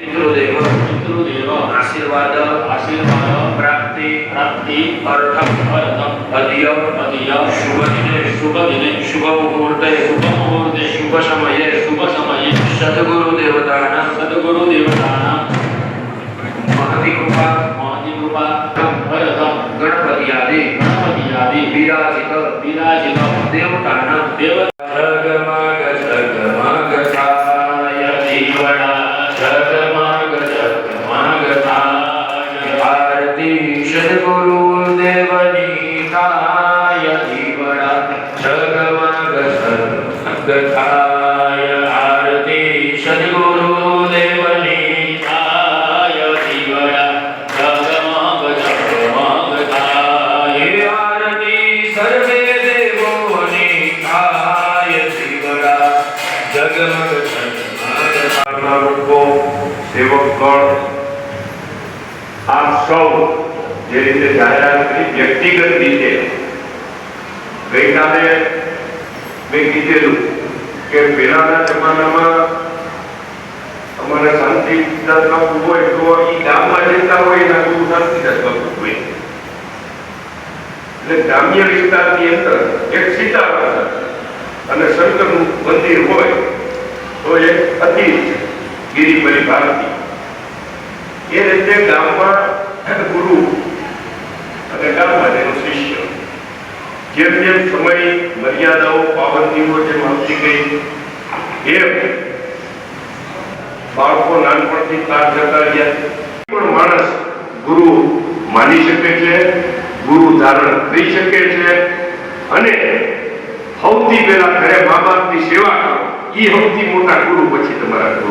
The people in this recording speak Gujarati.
पितृदेव आशीर्वाद प्राप्ति अर्थम अदीय शुभ दिने शुभ मुहूर्ते शुभ समये सद्गुरु देवतानां महती कृपा गणपति आदि विराजित देवतानां जगमग जगमगताय जीवना जगमग जगमगताय आरती सद्गुरु देवनीताय जीवना जगमग जगमगताय आरती सद्गुरु देवनीताय जीवना जगमग जगमगताय आरती सर्वे देवोनीताय जीवना जगमग લોકો સેવકગણ આપ સૌ જે રીતે જાહેરાત કરી વ્યક્તિગત રીતે ગઈકાલે મેં કીધેલું કે પહેલાના જમાનામાં અમારા શાંતિદાસ બાપુ હોય તો એ ગામમાં રહેતા હોય એના ગુરુ શાંતિદાસ બાપુ હોય એટલે ગ્રામ્ય વિસ્તારની અંદર એક સીતારામ અને શંકરનું મંદિર હોય તો એક અતિર ગિરિપરી ભારતી એ રીતે ગામમાં ગુરુ અને ગામમાં તેનો શિષ્ય જેમ જેમ સમય મર્યાદાઓ પાબંદીઓ જેમ આવતી ગઈ એમ બાળકો નાનપણથી પાર જતા ગયા પણ માણસ ગુરુ માની શકે છે, ગુરુ ધારણ કરી શકે છે અને સૌથી પહેલા ઘરે મા બાપની સેવા કરો એ સૌથી મોટા ગુરુ પછી તમારા ગુરુ